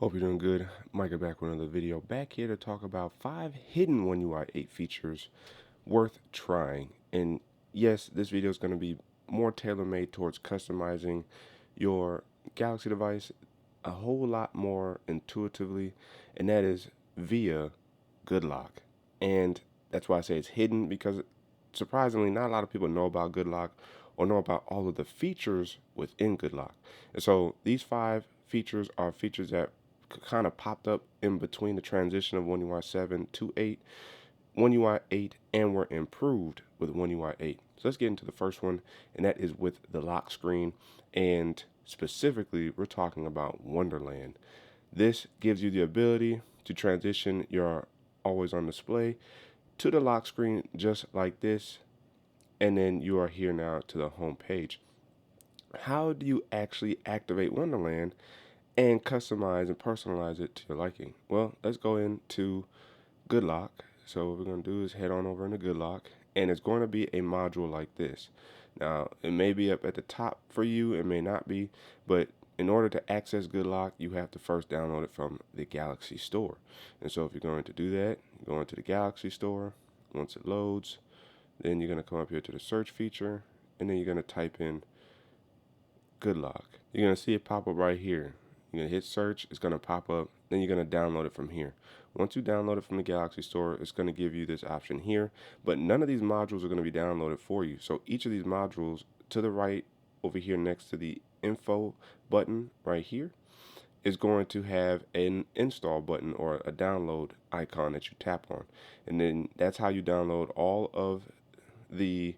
Hope you're doing good. Micah back with another video. Back here to talk about 5 hidden One UI 8 features worth trying. And yes, this video is going to be more tailor-made towards customizing your Galaxy device a whole lot more intuitively, and that is via Good Lock. And that's why I say it's hidden, because surprisingly, not a lot of people know about Good Lock or know about all of the features within Good Lock. And so these 5 features are features that kind of popped up in between the transition of One UI 7 to 8, One UI 8, and were improved with One UI 8. So let's get into the first one, and that is with the lock screen. And specifically, we're talking about Wonderland. This gives you the ability to transition your always on display to the lock screen just like this, and then you are here now to the home page. How do you actually activate Wonderland and customize and personalize it to your liking? Well, let's go into Good Lock. So what we're going to do is head on over into Good Lock, and it's going to be a module like this. Now, it may be up at the top for you, it may not be, but in order to access Good Lock, you have to first download it from the Galaxy Store. And so if you're going to do that, go into the Galaxy Store. Once it loads, then you're going to come up here to the search feature, and then you're going to type in Good Lock. You're going to see it pop up right here. You're going to hit search, it's going to pop up, then you're going to download it from here. Once you download it from the Galaxy Store, it's going to give you this option here, but none of these modules are going to be downloaded for you. So each of these modules to the right over here next to the info button right here is going to have an install button or a download icon that you tap on. And then that's how you download all of the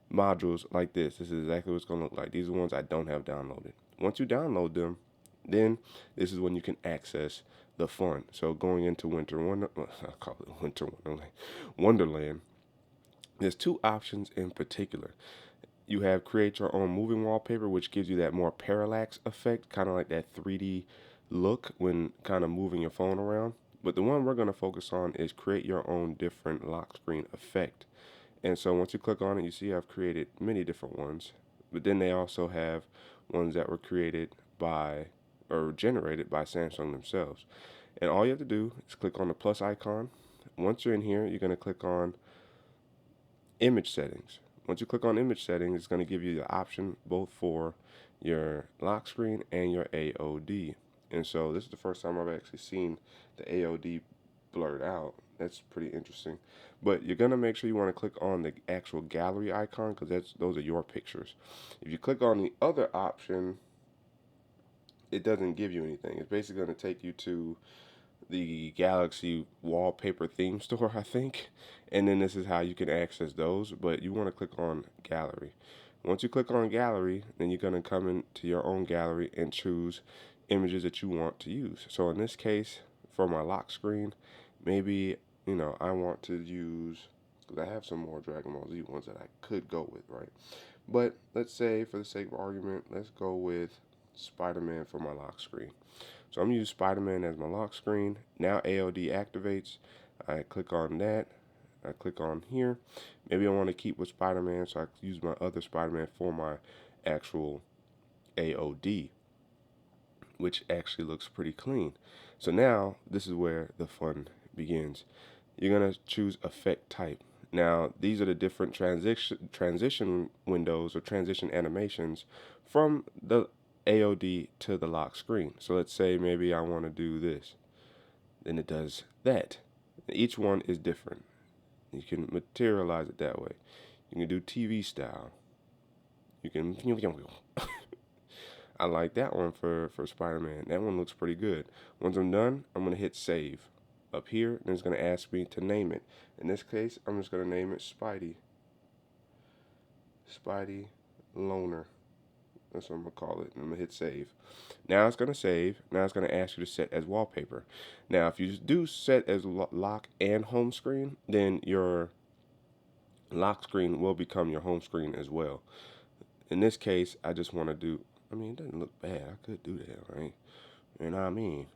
modules like this. This is exactly what it's going to look like. These are the ones I don't have downloaded. Once you download them, then this is when you can access the fun. So going into I call it Winter Wonderland. There's 2 options in particular. You have create your own moving wallpaper, which gives you that more parallax effect, kind of like that 3D look when kind of moving your phone around. But the one we're going to focus on is create your own different lock screen effect. And so once you click on it, you see I've created many different ones. But then they also have ones that were created by or generated by Samsung themselves. And all you have to do is click on the plus icon. Once you're in here, you're going to click on image settings. Once you click on image settings, it's going to give you the option both for your lock screen and your AOD. And so this is the first time I've actually seen the AOD blurred out. That's pretty interesting. But you're going to make sure you want to click on the actual gallery icon, because those are your pictures. If you click on the other option, it doesn't give you anything. It's basically going to take you to the Galaxy wallpaper theme store, I think. And then this is how you can access those, but you want to click on gallery. Once you click on gallery, then you're going to come into your own gallery and choose images that you want to use. So in this case, for my lock screen, maybe, I want to use, because I have some more Dragon Ball Z ones that I could go with, right? But let's say, for the sake of argument, let's go with Spider-Man for my lock screen. So I'm going to use Spider-Man as my lock screen. Now AOD activates. I click on that. I click on here. Maybe I want to keep with Spider-Man, so I use my other Spider-Man for my actual AOD, which actually looks pretty clean. So now this is where the fun begins. You're going to choose effect type. Now, these are the different transition windows or transition animations from the AOD to the lock screen. So let's say maybe I want to do this. Then it does that. Each one is different. You can materialize it that way. You can do TV style. You can I like that one for Spider-Man. That one looks pretty good. Once I'm done, I'm going to hit save. Up here, and it's going to ask me to name it. In this case, I'm just going to name it Spidey Loner. That's what I'm going to call it. I'm going to hit save. Now it's going to save. Now it's going to ask you to set as wallpaper. Now, if you do set as lock and home screen, then your lock screen will become your home screen as well. In this case, I just want to do, it doesn't look bad. I could do that, right? You know what I mean?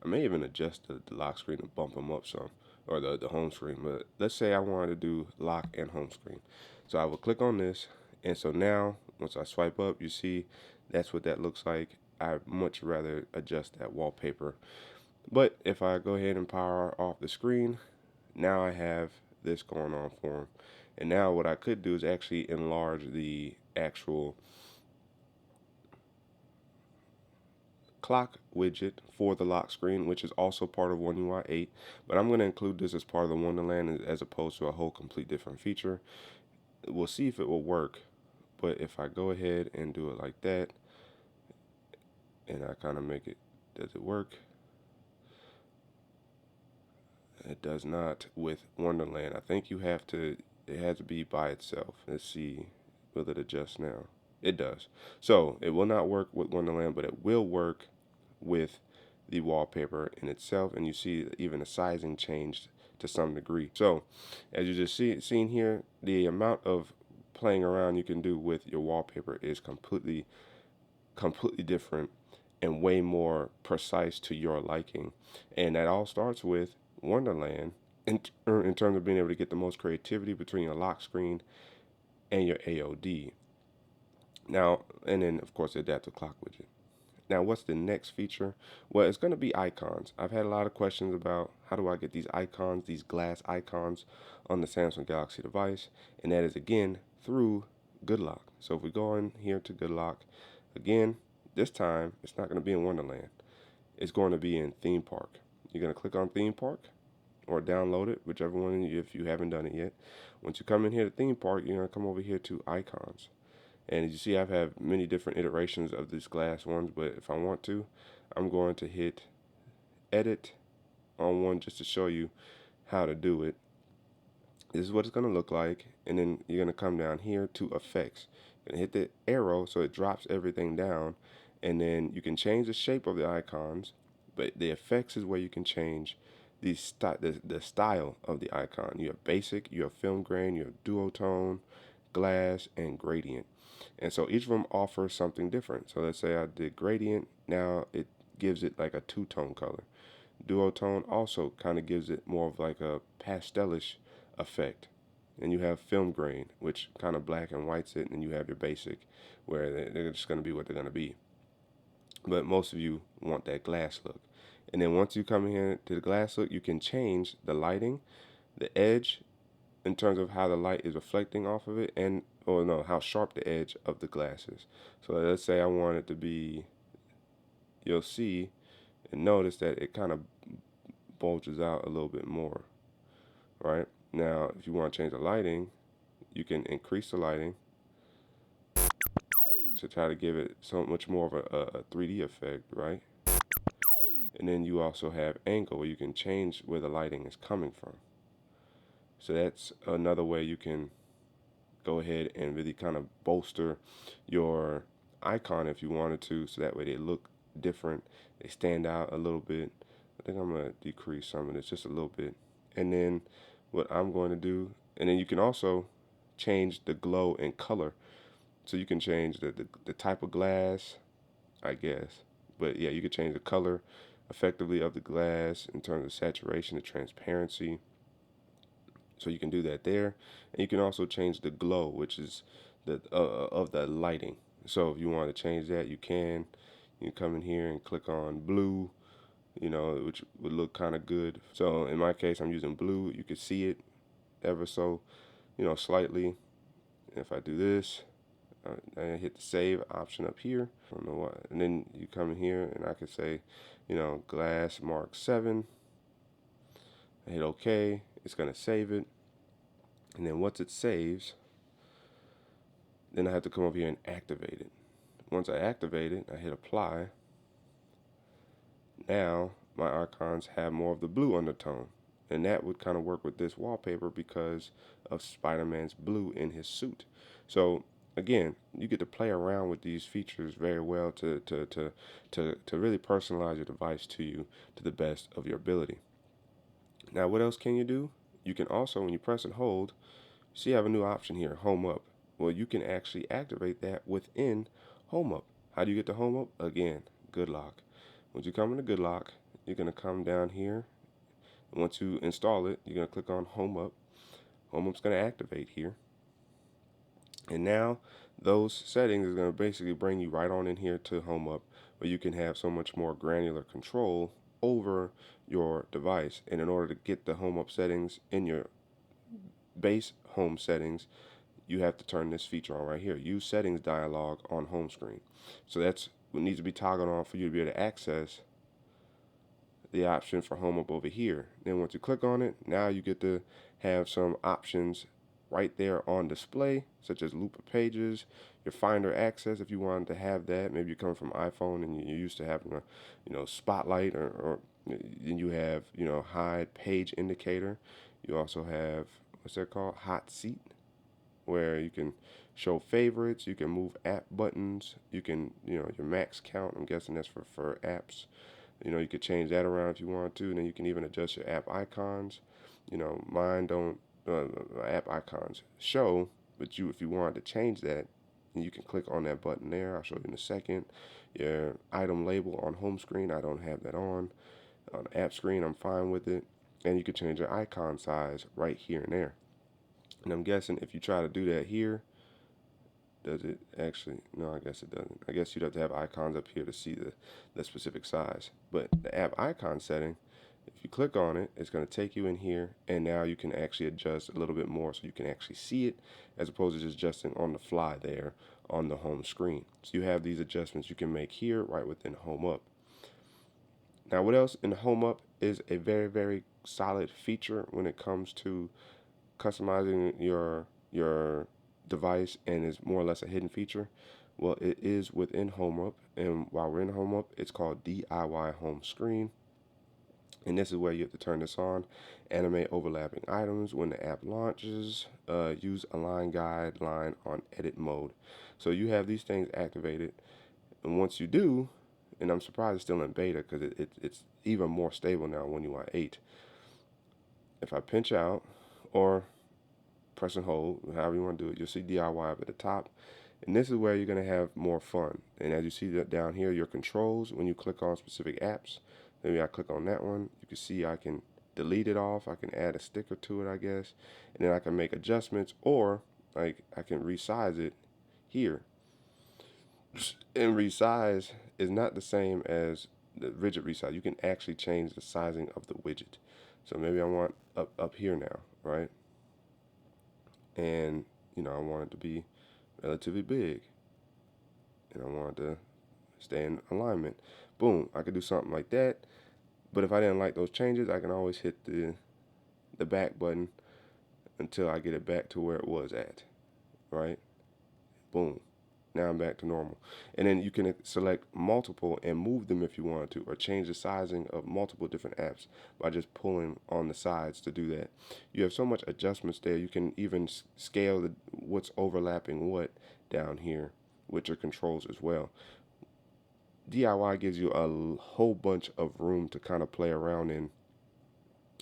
I may even adjust the lock screen to bump them up some, or the home screen. But let's say I wanted to do lock and home screen. So I will click on this, and so now once I swipe up, you see that's what that looks like I much rather adjust that wallpaper. But if I go ahead and power off the screen, now I have this going on for him. And now what I could do is actually enlarge the actual clock widget for the lock screen, which is also part of One UI 8. But I'm going to include this as part of the Wonderland as opposed to a whole complete different feature. We'll see if it will work. But if I go ahead and do it like that, and I kind of make it, does it work? It does not with Wonderland. I think you have to, it has to be by itself. Let's see, will it adjust now? It does. So it will not work with Wonderland, but it will work with the wallpaper in itself. And you see even the sizing changed to some degree. So as you just seen here, the amount of playing around you can do with your wallpaper is completely different and way more precise to your liking. And that all starts with Wonderland in terms of being able to get the most creativity between your lock screen and your AOD. Now, and then of course the adaptive clock widget. Now, what's the next feature? Well, it's going to be icons. I've had a lot of questions about how do I get these icons, these glass icons on the Samsung Galaxy device, and that is again through Good Lock. So if we go in here to Good Lock, again, this time it's not going to be in Wonderland. It's going to be in Theme Park. You're going to click on Theme Park or download it, whichever one if you haven't done it yet. Once you come in here to Theme Park, you're going to come over here to Icons. And as you see, I've had many different iterations of these glass ones, but if I want to, I'm going to hit edit on one just to show you how to do it. This is what it's going to look like, and then you're going to come down here to effects and hit the arrow so it drops everything down, and then you can change the shape of the icons, but the effects is where you can change the style of the icon. You have basic, you have film grain, you have duotone, glass, and gradient. And so each of them offers something different. So let's say I did gradient, now it gives it like a two-tone color. Duotone also kind of gives it more of like a pastelish effect. And you have film grain, which kind of black and whites it, and you have your basic, where they're just going to be what they're going to be. But most of you want that glass look. And then once you come here to the glass look, you can change the lighting, the edge, in terms of how the light is reflecting off of it, and or no, how sharp the edge of the glass is. So let's say I want it to be, you'll see and notice that it kind of bulges out a little bit more, right? Now, if you want to change the lighting, you can increase the lighting to try to give it so much more of a 3D effect, right? And then you also have angle, where you can change where the lighting is coming from. So that's another way you can go ahead and really kind of bolster your icon if you wanted to, so that way they look different, they stand out a little bit. I think I'm going to decrease some of this just a little bit. And then what I'm going to do, and then you can also change the glow and color. So you can change the type of glass, I guess. But yeah, you can change the color effectively of the glass in terms of saturation, the transparency. So you can do that there, and you can also change the glow, which is the of the lighting. So if you want to change that, you can. You come in here and click on blue, which would look kind of good. So in my case, I'm using blue. You can see it ever so, slightly. If I do this, I hit the save option up here. I don't know why. And then you come in here, and I could say, glass mark 7. I hit OK. It's gonna save it. And then once it saves, then I have to come over here and activate it. Once I activate it, I hit apply. Now my icons have more of the blue undertone. And that would kind of work with this wallpaper because of Spider-Man's blue in his suit. So again, you get to play around with these features very well to really personalize your device to you to the best of your ability. Now what else can you do? You can also, when you press and hold, see you have a new option here, Home Up. Well, you can actually activate that within Home Up. How do you get to Home Up? Again, Good Lock. Once you come into Good Lock, you're going to come down here. And once you install it, you're going to click on Home Up. Home Up's going to activate here. And now those settings is going to basically bring you right on in here to home up, where you can have so much more granular control over your device. And in order to get the home up settings in your base home settings, you have to turn this feature on right here. Use settings dialog on home screen. So that's what needs to be toggled on for you to be able to access the option for home up over here. Then once you click on it, now you get to have some options right there on display, such as loop of pages, your finder access if you wanted to have that. Maybe you're coming from iPhone and you're used to having a, spotlight, or then you have, hide page indicator. You also have, what's that called, hot seat, where you can show favorites, you can move app buttons, you can, your max count. I'm guessing that's for apps. You could change that around if you want to, and then you can even adjust your app icons. Mine don't app icons show, but if you want to change that, you can click on that button there. I'll show you in a second. Your item label on home screen, I don't have that on. On the app screen, I'm fine with it. And you can change your icon size right here and there. And I'm guessing if you try to do that here, does it actually? No, I guess it doesn't. I guess you'd have to have icons up here to see the specific size. But the app icon setting, if you click on it, it's going to take you in here, and now you can actually adjust a little bit more so you can actually see it, as opposed to just adjusting on the fly there on the home screen. So you have these adjustments you can make here right within Home Up. Now, what else in Home Up is a very, very solid feature when it comes to customizing your device, and is more or less a hidden feature? Well, it is within Home Up, and while we're in Home Up, it's called DIY Home Screen. And this is where you have to turn this on. Animate overlapping items when the app launches. Use align guideline on edit mode. So you have these things activated, and once you do, and I'm surprised it's still in beta because it's even more stable now when you are 8. If I pinch out or press and hold, however you want to do it, you'll see DIY up at the top. And this is where you're going to have more fun. And as you see that down here, your controls, when you click on specific apps, maybe I click on that one, you can see I can delete it off. I can add a sticker to it, I guess. And then I can make adjustments, or like I can resize it here. And resize is not the same as the widget resize. You can actually change the sizing of the widget. So maybe I want up here now, right? And I want it to be relatively big, and I want it to stay in alignment. Boom, I could do something like that. But if I didn't like those changes, I can always hit the back button until I get it back to where it was at, right? Boom. Now I'm back to normal. And then you can select multiple and move them if you want to, or change the sizing of multiple different apps by just pulling on the sides to do that. You have so much adjustments there. You can even scale what's overlapping what down here with your controls as well. DIY gives you a whole bunch of room to kind of play around in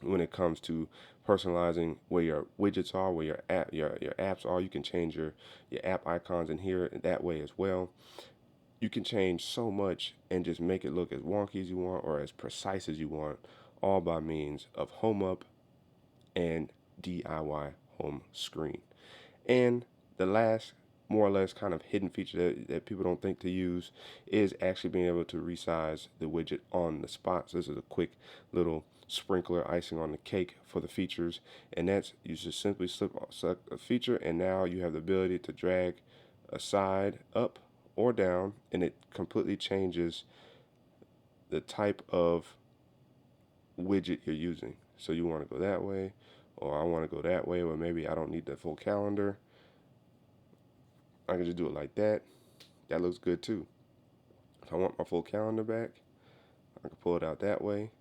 when it comes to personalizing where your widgets are, where your apps are. You can change your app icons in here that way as well. You can change so much and just make it look as wonky as you want or as precise as you want, all by means of Home Up and DIY Home Screen. And the last, more or less, kind of hidden feature that people don't think to use is actually being able to resize the widget on the spot. So this is a quick little sprinkler icing on the cake for the features, and that's you just simply select a feature, and now you have the ability to drag a side up or down, and it completely changes the type of widget you're using. So you want to go that way, or I want to go that way, or maybe I don't need the full calendar. I can just do it like that. That looks good too. If I want my full calendar back, I can pull it out that way.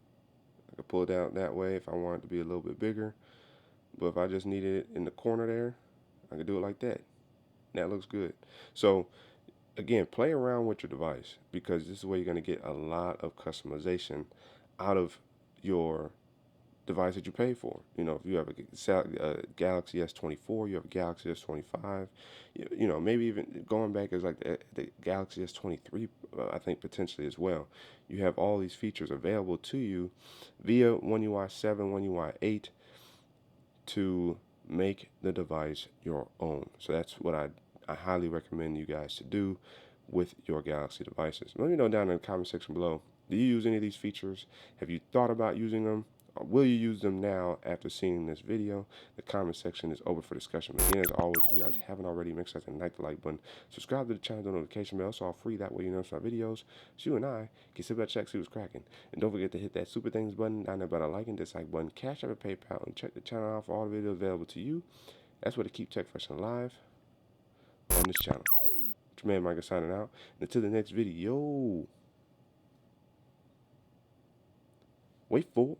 I can pull it out that way if I want it to be a little bit bigger. But if I just needed it in the corner there, I can do it like that. That looks good. So again, play around with your device, because this is where you're going to get a lot of customization out of your device that you pay for. If you have a Galaxy S24, you have a Galaxy S25, maybe even going back as like the Galaxy S23, I think potentially as well. You have all these features available to you via One UI 7, One UI 8 to make the device your own. So that's what I highly recommend you guys to do with your Galaxy devices. Let me know down in the comment section below. Do you use any of these features? Have you thought about using them? Or will you use them now after seeing this video? The comment section is open for discussion. But again, as always, if you guys haven't already, make sure to hit the like button. Subscribe to the channel, the notification bell. It's all free. That way you notice my videos. So you and I can sit back, check, see what's cracking. And don't forget to hit that super things button down there by the like and dislike button. Cash App and PayPal. And check the channel out for all the videos available to you. That's where to keep tech fresh and alive on this channel. It's your man Micah signing out. And until the next video, wait for